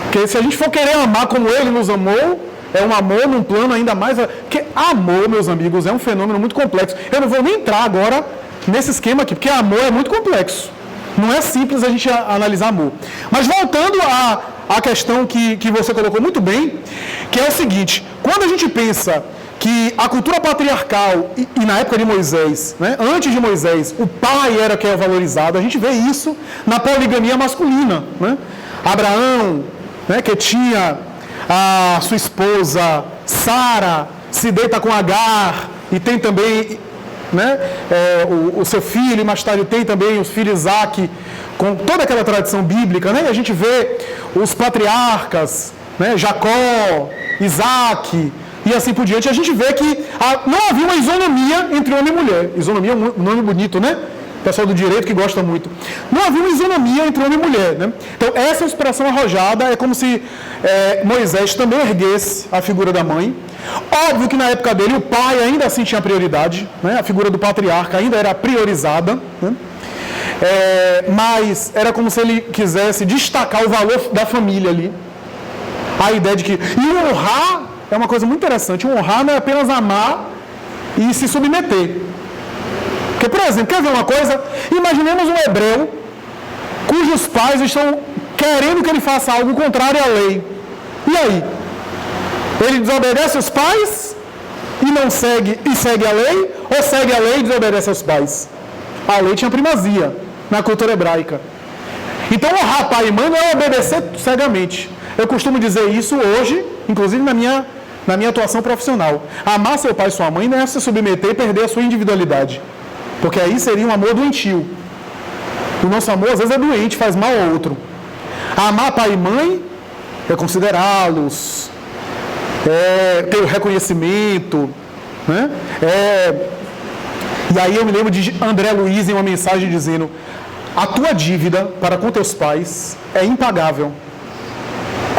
Porque se a gente for querer amar como ele nos amou, é um amor num plano ainda mais... Porque amor, meus amigos, é um fenômeno muito complexo. Eu não vou nem entrar agora nesse esquema aqui, porque amor é muito complexo. Não é simples a gente analisar amor. Mas voltando à questão que você colocou muito bem, que é o seguinte: quando a gente pensa que a cultura patriarcal, e na época de Moisés, né, antes de Moisés, o pai era quem é valorizado, a gente vê isso na poligamia masculina. Né? Abraão, né, que tinha a sua esposa Sara, se deita com Agar, e tem também, né, o seu filho, e mais tarde tem também o filho Isaac, com toda aquela tradição bíblica, né? E a gente vê os patriarcas, né, Jacó, Isaac, e assim por diante. A gente vê que não havia uma isonomia entre homem e mulher. Isonomia é um nome bonito, né? O pessoal do direito que gosta muito. Não havia uma isonomia entre homem e mulher, né? Então, essa expressão arrojada é como se Moisés também erguesse a figura da mãe. Óbvio que na época dele o pai ainda assim tinha prioridade, né? A figura do patriarca ainda era priorizada, né? Mas era como se ele quisesse destacar o valor da família ali. A ideia de que... E honrar é uma coisa muito interessante. Honrar não é apenas amar e se submeter. Porque, por exemplo, quer ver uma coisa? Imaginemos um hebreu cujos pais estão querendo que ele faça algo contrário à lei. E aí? Ele desobedece aos pais e segue a lei? Ou segue a lei e desobedece aos pais? A lei tinha primazia na cultura hebraica. Então, honrar pai e mãe não é obedecer cegamente. Eu costumo dizer isso hoje, inclusive na minha atuação profissional. Amar seu pai e sua mãe não é se submeter e perder a sua individualidade. Porque aí seria um amor doentio. O nosso amor, às vezes, é doente, faz mal ao outro. Amar pai e mãe é considerá-los, ter o reconhecimento, né? E aí eu me lembro de André Luiz em uma mensagem dizendo: a tua dívida para com teus pais é impagável.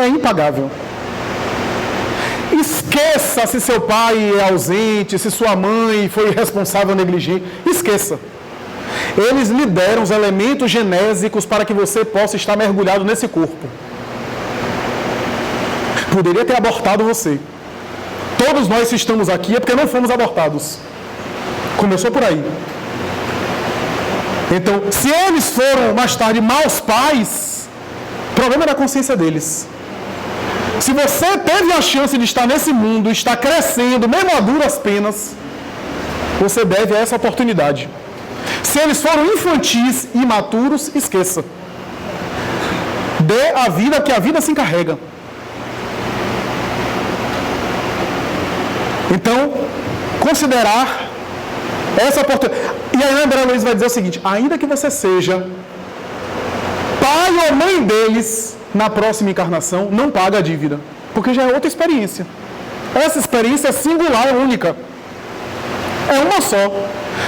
É impagável. Esqueça se seu pai é ausente, se sua mãe foi irresponsável ou negligente. Esqueça. Eles lhe deram os elementos genésicos para que você possa estar mergulhado nesse corpo. Poderia ter abortado você. Todos nós que estamos aqui é porque não fomos abortados. Começou por aí. Então, se eles foram mais tarde maus pais, o problema é da consciência deles. Se você teve a chance de estar nesse mundo, estar crescendo, mesmo a duras penas, você deve a essa oportunidade. Se eles foram infantis e imaturos, esqueça. Dê a vida que a vida se encarrega. Então, considerar essa oportunidade. E aí André Luiz vai dizer o seguinte: ainda que você seja pai ou mãe deles, na próxima encarnação, não paga a dívida, porque já é outra experiência. Essa experiência é singular, é única. É uma só.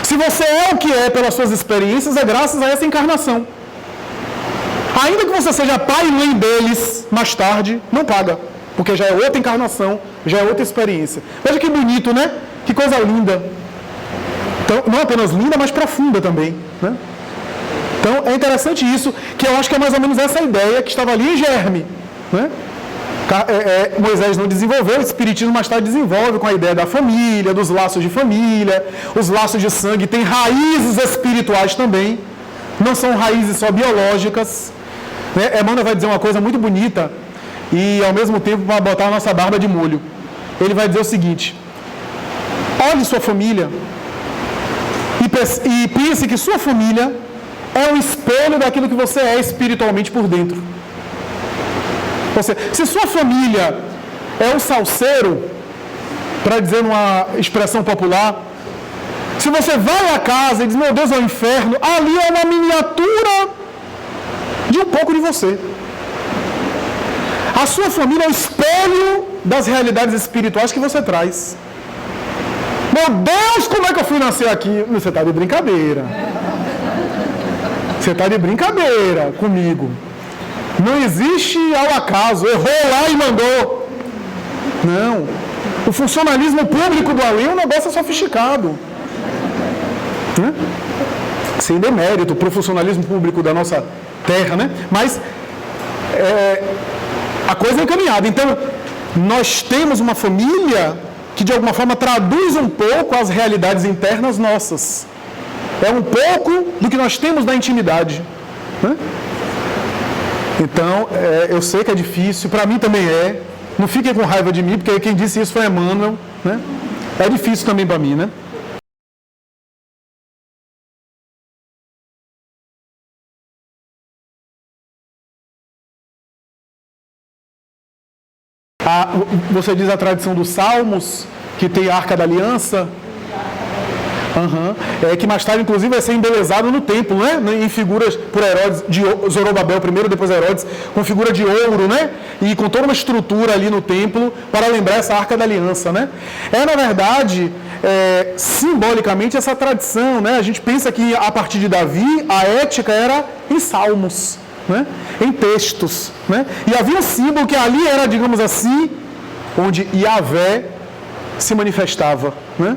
Se você é o que é pelas suas experiências, é graças a essa encarnação. Ainda que você seja pai e mãe deles, mais tarde, não paga, porque já é outra encarnação, já é outra experiência. Veja que bonito, né? Que coisa linda. Então, não apenas linda, mas profunda também, né? Então, é interessante isso, que eu acho que é mais ou menos essa ideia que estava ali em germe, né? Moisés não desenvolveu, o Espiritismo mais tarde desenvolve com a ideia da família, dos laços de família, os laços de sangue têm raízes espirituais também, não são raízes só biológicas, né? Emmanuel vai dizer uma coisa muito bonita e ao mesmo tempo vai botar a nossa barba de molho. Ele vai dizer o seguinte: olhe sua família e pense que sua família é um espelho daquilo que você é espiritualmente por dentro. Se sua família é um salseiro, para dizer uma expressão popular, se você vai à casa e diz: meu Deus, é o inferno, ali é uma miniatura de um pouco de você. A sua família é o espelho das realidades espirituais que você traz. Meu Deus, como é que eu fui nascer aqui? Você está de brincadeira. Você está de brincadeira comigo. Não existe ao acaso, errou lá e mandou. Não. O funcionalismo público do além é um negócio sofisticado. Né? Sem demérito para o funcionalismo público da nossa terra, né? Mas a coisa é encaminhada. Então, nós temos uma família que de alguma forma traduz um pouco as realidades internas nossas. É um pouco do que nós temos na intimidade. Né? Então, eu sei que é difícil, para mim também é. Não fiquem com raiva de mim, porque quem disse isso foi Emmanuel. Né? É difícil também para mim, né? Você diz a tradição dos Salmos, que tem a Arca da Aliança, que mais tarde, inclusive, vai ser embelezado no templo, né? Em figuras por Herodes, de Zorobabel primeiro, depois Herodes, com figura de ouro, né? E com toda uma estrutura ali no templo para lembrar essa Arca da Aliança, né? Na verdade, simbolicamente, essa tradição, né? A gente pensa que a partir de Davi, a ética era em salmos, né? Em textos, né? E havia um símbolo que ali era, digamos assim, onde Yahvé se manifestava, né?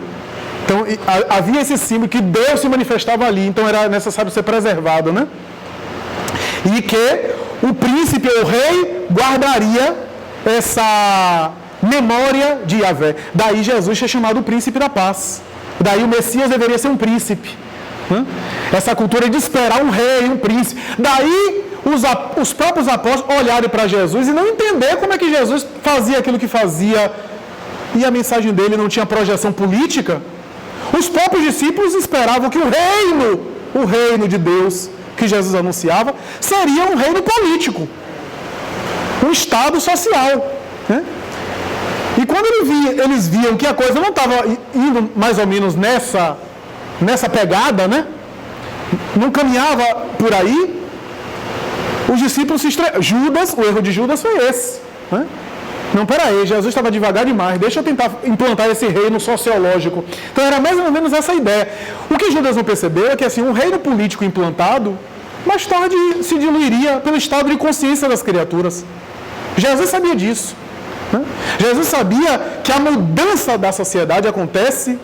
Então, havia esse símbolo que Deus se manifestava ali, então era necessário ser preservado, né? E que o príncipe ou o rei guardaria essa memória de Yahvé. Daí Jesus é chamado o príncipe da paz. Daí o Messias deveria ser um príncipe. Né? Essa cultura de esperar um rei, um príncipe. Daí os próprios apóstolos olharem para Jesus e não entender como é que Jesus fazia aquilo que fazia e a mensagem dele não tinha projeção política. Os próprios discípulos esperavam que o reino de Deus que Jesus anunciava, seria um reino político, um Estado social. Né? E quando eles viam que a coisa não estava indo mais ou menos nessa pegada, né? Não caminhava por aí, os discípulos Judas, o erro de Judas foi esse. Né? Não, peraí, Jesus estava devagar demais, deixa eu tentar implantar esse reino sociológico. Então era mais ou menos essa ideia. O que Judas não percebeu é que assim, um reino político implantado, mais tarde se diluiria pelo estado de consciência das criaturas. Jesus sabia disso. Né? Jesus sabia que a mudança da sociedade acontece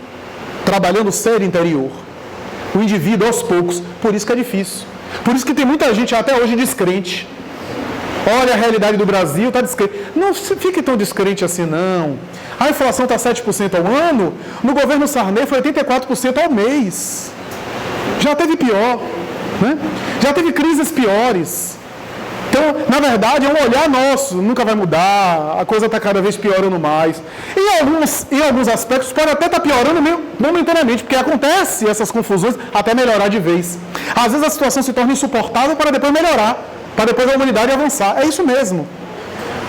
trabalhando o ser interior. O indivíduo aos poucos. Por isso que é difícil. Por isso que tem muita gente até hoje descrente. Olha a realidade do Brasil, está descrente. Não fique tão descrente assim, não. A inflação está 7% ao ano, no governo Sarney foi 84% ao mês. Já teve pior, né? Já teve crises piores. Então, na verdade, é um olhar nosso, nunca vai mudar, a coisa está cada vez piorando mais. Em alguns aspectos pode até estar piorando momentaneamente, porque acontece essas confusões até melhorar de vez. Às vezes a situação se torna insuportável para depois melhorar, para depois a humanidade avançar. É isso mesmo.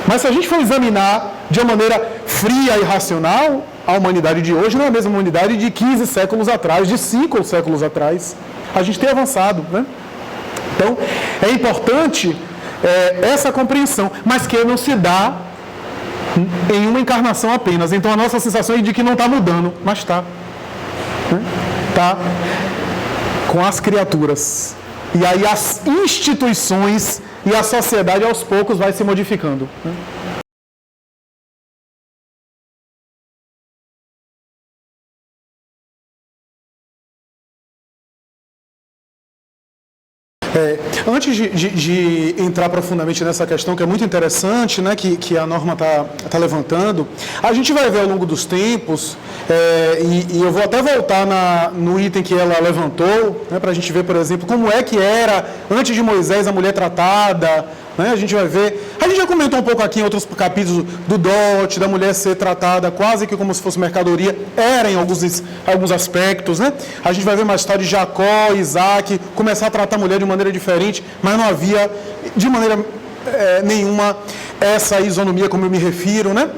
Mas se a gente for examinar de uma maneira fria e racional, a humanidade de hoje não é a mesma humanidade de 15 séculos atrás, de 5 séculos atrás. A gente tem avançado, né? Então, é importante essa compreensão, mas que não se dá em uma encarnação apenas. Então, a nossa sensação é de que não está mudando, mas está. Está com as criaturas. E aí as instituições e a sociedade aos poucos vai se modificando. Antes de entrar profundamente nessa questão, que é muito interessante, né, que a norma está levantando, a gente vai ver ao longo dos tempos, e eu vou até voltar no item que ela levantou, né, para a gente ver, por exemplo, como é que era, antes de Moisés, a mulher tratada, né, a gente vai ver, a gente já comentou um pouco aqui em outros capítulos do dote, da mulher ser tratada quase que como se fosse mercadoria, era em alguns aspectos, né? A gente vai ver mais tarde Jacó, Isaac, começar a tratar a mulher de maneira diferente, mas não havia de maneira nenhuma essa isonomia como eu me refiro, né?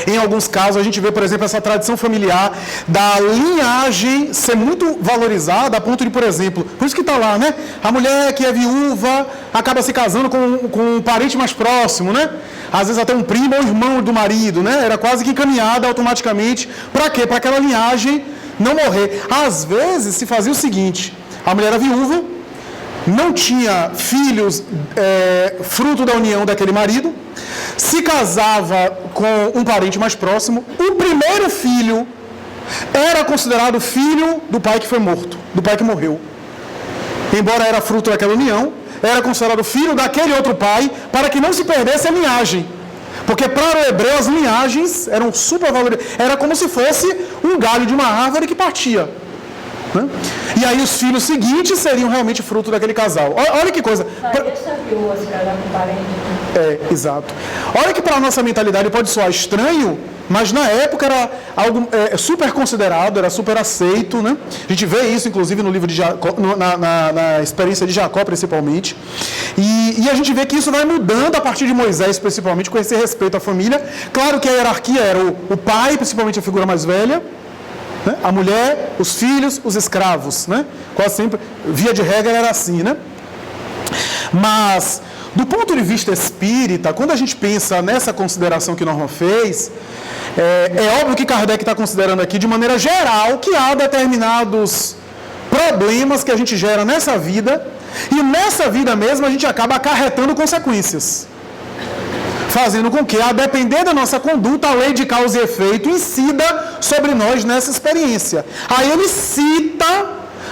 Em alguns casos, a gente vê, por exemplo, essa tradição familiar da linhagem ser muito valorizada a ponto de, por exemplo, por isso que está lá, né? A mulher que é viúva acaba se casando com um parente mais próximo, né? Às vezes até um primo ou irmão do marido, né? Era quase que encaminhada automaticamente. Para quê? Para aquela linhagem não morrer. Às vezes se fazia o seguinte, a mulher era viúva, não tinha filhos fruto da união daquele marido, se casava com um parente mais próximo, o primeiro filho era considerado filho do pai que foi morto, do pai que morreu. Embora era fruto daquela união, era considerado filho daquele outro pai, para que não se perdesse a linhagem. Porque para o hebreu as linhagens eram super valorizadas, era como se fosse um galho de uma árvore que partia. Né? E aí os filhos seguintes seriam realmente fruto daquele casal. Olha que coisa. Exato. Olha que para a nossa mentalidade pode soar estranho, mas na época era algo super considerado, era super aceito, né? A gente vê isso, inclusive, no livro de Jacó, na experiência de Jacó, principalmente. E a gente vê que isso vai mudando a partir de Moisés, principalmente, com esse respeito à família. Claro que a hierarquia era o pai, principalmente a figura mais velha, né? A mulher, os filhos, os escravos, né? Quase sempre, via de regra, era assim, né? Mas, do ponto de vista espírita, quando a gente pensa nessa consideração que Norma fez, é óbvio que Kardec está considerando aqui, de maneira geral, que há determinados problemas que a gente gera nessa vida, e nessa vida mesmo a gente acaba acarretando consequências, fazendo com que, a depender da nossa conduta, a lei de causa e efeito incida sobre nós nessa experiência. Aí ele cita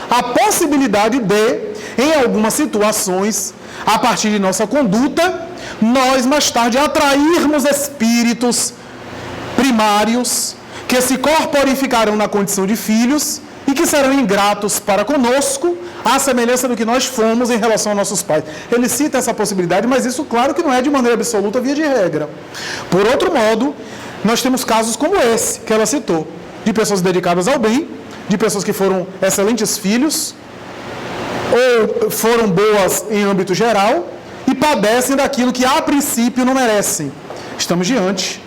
a possibilidade de, em algumas situações, a partir de nossa conduta, nós mais tarde atrairmos espíritos primários que se corporificarão na condição de filhos e que serão ingratos para conosco, à semelhança do que nós fomos em relação aos nossos pais. Ele cita essa possibilidade, mas isso, claro, que não é de maneira absoluta, via de regra. Por outro modo, nós temos casos como esse, que ela citou, de pessoas dedicadas ao bem, de pessoas que foram excelentes filhos, ou foram boas em âmbito geral, e padecem daquilo que, a princípio, não merecem. Estamos diante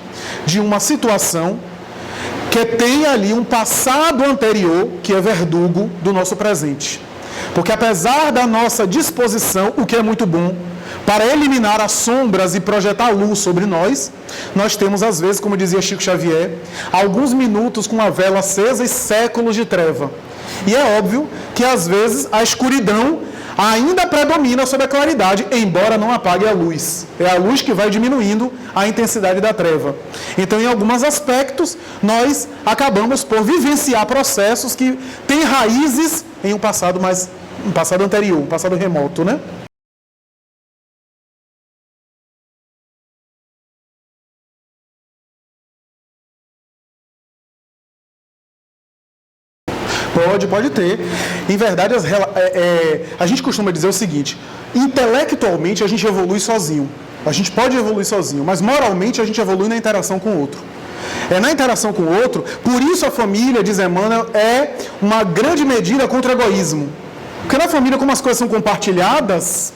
de uma situação que tem ali um passado anterior, que é verdugo do nosso presente. Porque apesar da nossa disposição, o que é muito bom, para eliminar as sombras e projetar luz sobre nós, nós temos às vezes, como dizia Chico Xavier, alguns minutos com a vela acesa e séculos de treva. E é óbvio que às vezes a escuridão ainda predomina sobre a claridade, embora não apague a luz. É a luz que vai diminuindo a intensidade da treva. Então, em alguns aspectos, nós acabamos por vivenciar processos que têm raízes em um passado anterior, um passado remoto, né? Pode ter. Em verdade, a gente costuma dizer o seguinte: intelectualmente a gente evolui sozinho. A gente pode evoluir sozinho, mas moralmente a gente evolui na interação com o outro. Na interação com o outro, por isso a família, diz Emmanuel, é uma grande medida contra o egoísmo. Porque na família, como as coisas são compartilhadas,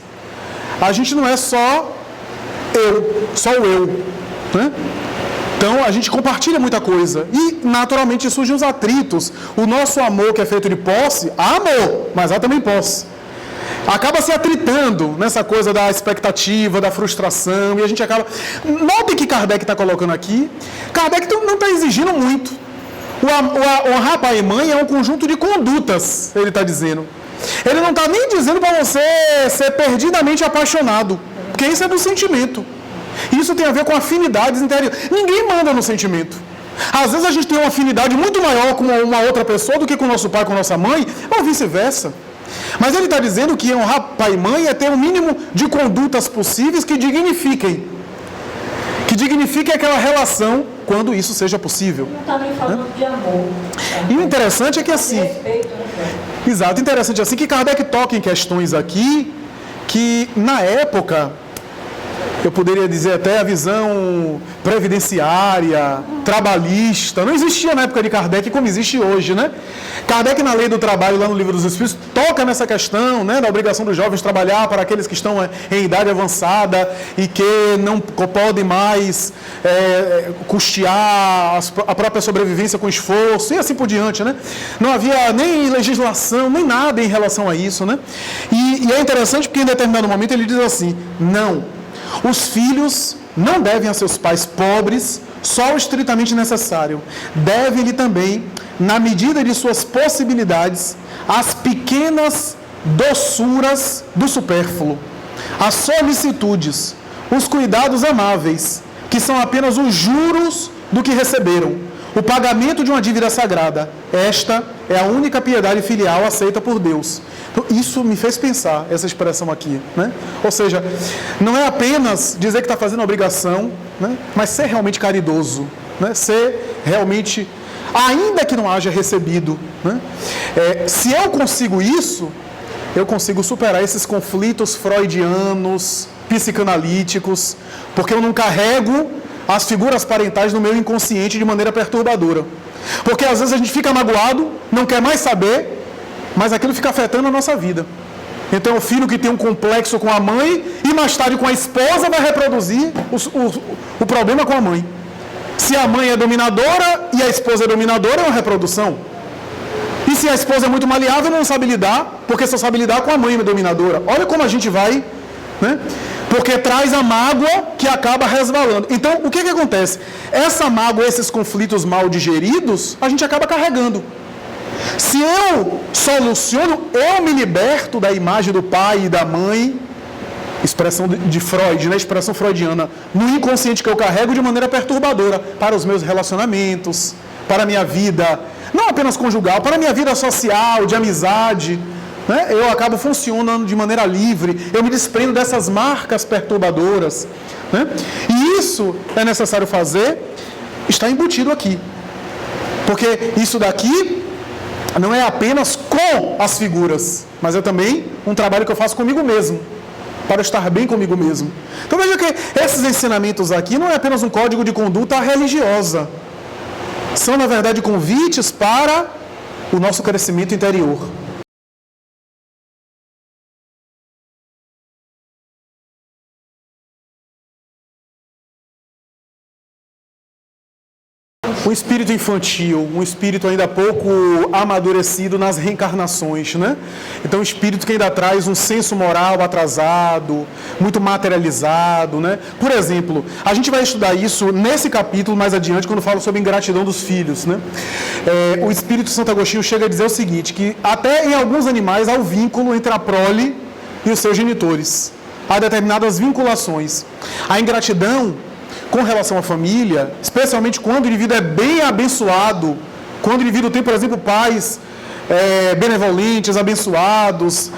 a gente não é só o eu, né? Então, a gente compartilha muita coisa. E, naturalmente, surgem os atritos. O nosso amor, que é feito de posse, há amor, mas há também posse. Acaba se atritando nessa coisa da expectativa, da frustração, e a gente acaba... Notem que Kardec está colocando aqui. Kardec não está exigindo muito. O honrar pai e mãe é um conjunto de condutas, ele está dizendo. Ele não está nem dizendo para você ser perdidamente apaixonado, porque isso é do sentimento. Isso tem a ver com afinidades interiores. Ninguém manda no sentimento. Às vezes a gente tem uma afinidade muito maior com uma outra pessoa do que com o nosso pai, com a nossa mãe, ou vice-versa. Mas ele está dizendo que honrar pai e mãe é ter o mínimo de condutas possíveis que dignifiquem. Que dignifiquem aquela relação, quando isso seja possível. Não está nem falando de amor. E o interessante é que assim... Respeito, né? Exato, interessante assim que Kardec toca em questões aqui que, na época... eu poderia dizer até a visão previdenciária, trabalhista, não existia na época de Kardec como existe hoje, né? Kardec, na Lei do Trabalho, lá no Livro dos Espíritos, toca nessa questão, né, da obrigação dos jovens trabalhar para aqueles que estão em idade avançada e que não podem mais custear a própria sobrevivência com esforço e assim por diante, né? Não havia nem legislação, nem nada em relação a isso, né? E é interessante porque em determinado momento ele diz assim, não, os filhos não devem a seus pais pobres só o estritamente necessário. Devem-lhe também, na medida de suas possibilidades, as pequenas doçuras do supérfluo, as solicitudes, os cuidados amáveis, que são apenas os juros do que receberam, o pagamento de uma dívida sagrada. Esta é a única piedade filial aceita por Deus. Então, isso me fez pensar, essa expressão aqui, né? Ou seja, não é apenas dizer que está fazendo obrigação, né? Mas ser realmente caridoso, né? Ser realmente, ainda que não haja recebido, né? Se eu consigo isso, eu consigo superar esses conflitos freudianos, psicanalíticos, porque eu não carrego as figuras parentais no meu inconsciente de maneira perturbadora. Porque às vezes a gente fica magoado, não quer mais saber, mas aquilo fica afetando a nossa vida. Então o filho que tem um complexo com a mãe e mais tarde com a esposa vai reproduzir o problema com a mãe. Se a mãe é dominadora e a esposa é dominadora, é uma reprodução. E se a esposa é muito maleável, não sabe lidar, porque só sabe lidar com a mãe dominadora. Olha como a gente vai, né? Porque traz a mágoa que acaba resvalando. Então, o que acontece? Essa mágoa, esses conflitos mal digeridos, a gente acaba carregando. Se eu soluciono, eu me liberto da imagem do pai e da mãe, expressão de Freud, né? Expressão freudiana, no inconsciente que eu carrego de maneira perturbadora para os meus relacionamentos, para a minha vida, não apenas conjugal, para a minha vida social, de amizade, né? Eu acabo funcionando de maneira livre, eu me desprendo dessas marcas perturbadoras, né? E isso é necessário fazer, está embutido aqui, porque isso daqui não é apenas com as figuras, mas é também um trabalho que eu faço comigo mesmo, para estar bem comigo mesmo. Então veja que esses ensinamentos aqui não é apenas um código de conduta religiosa, são na verdade convites para o nosso crescimento interior. Um espírito infantil, um espírito ainda pouco amadurecido nas reencarnações, né? Então, um espírito que ainda traz um senso moral atrasado, muito materializado, né? Por exemplo, a gente vai estudar isso nesse capítulo mais adiante, quando fala sobre ingratidão dos filhos, né? O espírito Santo Agostinho chega a dizer o seguinte, que até em alguns animais há o vínculo entre a prole e os seus genitores. Há determinadas vinculações. A ingratidão com relação à família, especialmente quando o indivíduo é bem abençoado, quando o indivíduo tem, por exemplo, pais benevolentes, abençoados,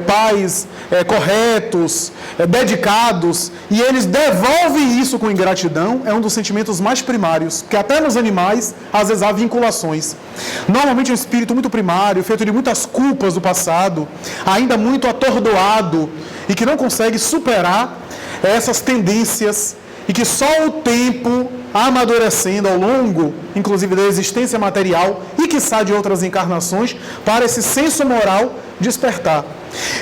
pais corretos, dedicados, e eles devolvem isso com ingratidão, é um dos sentimentos mais primários, que até nos animais, às vezes, há vinculações. Normalmente é um espírito muito primário, feito de muitas culpas do passado, ainda muito atordoado, e que não consegue superar essas tendências, e que só o tempo amadurecendo ao longo, inclusive da existência material e quiçá de outras encarnações, para esse senso moral despertar.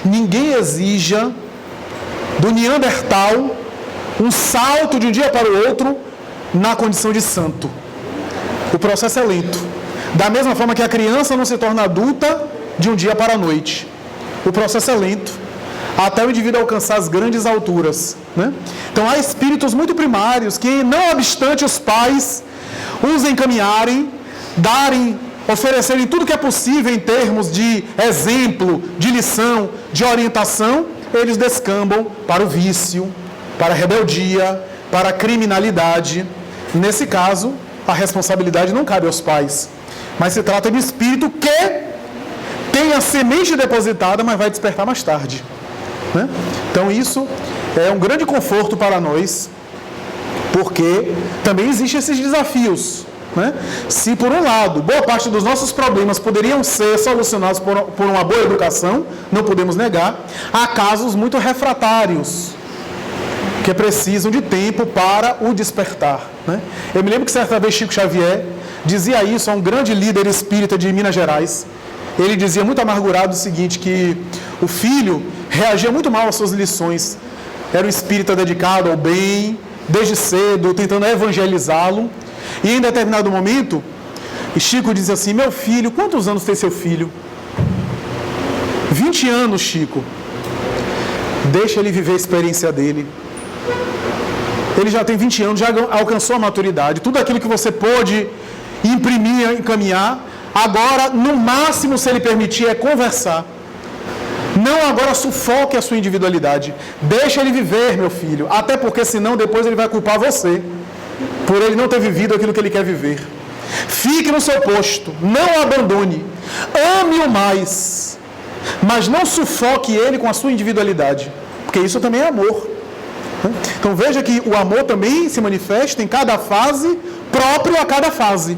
Ninguém exija do Neandertal um salto de um dia para o outro na condição de santo. O processo é lento. Da mesma forma que a criança não se torna adulta de um dia para a noite. O processo é lento, até o indivíduo alcançar as grandes alturas, né? Então há espíritos muito primários que, não obstante os pais os encaminharem, oferecerem tudo que é possível em termos de exemplo, de lição, de orientação, eles descambam para o vício, para a rebeldia, para a criminalidade. Nesse caso, a responsabilidade não cabe aos pais, mas se trata de um espírito que tem a semente depositada, mas vai despertar mais tarde, né? Então isso é um grande conforto para nós, porque também existem esses desafios, né? Se por um lado, boa parte dos nossos problemas poderiam ser solucionados por uma boa educação, não podemos negar, há casos muito refratários, porque precisam de tempo para o despertar, né? Eu me lembro que certa vez Chico Xavier dizia isso a um grande líder espírita de Minas Gerais. Ele dizia muito amargurado o seguinte, que o filho reagia muito mal às suas lições. Era um espírita dedicado ao bem, desde cedo, tentando evangelizá-lo. E em determinado momento, Chico dizia assim: meu filho, quantos anos tem seu filho? 20 anos, Chico. Deixa ele viver a experiência dele. Ele já tem 20 anos, já alcançou a maturidade. Tudo aquilo que você pôde imprimir, encaminhar, agora, no máximo, se ele permitir, é conversar. Não agora sufoque a sua individualidade. Deixa ele viver, meu filho. Até porque, senão, depois ele vai culpar você por ele não ter vivido aquilo que ele quer viver. Fique no seu posto. Não o abandone. Ame-o mais. Mas não sufoque ele com a sua individualidade. Porque isso também é amor. Então veja que o amor também se manifesta em cada fase, próprio a cada fase.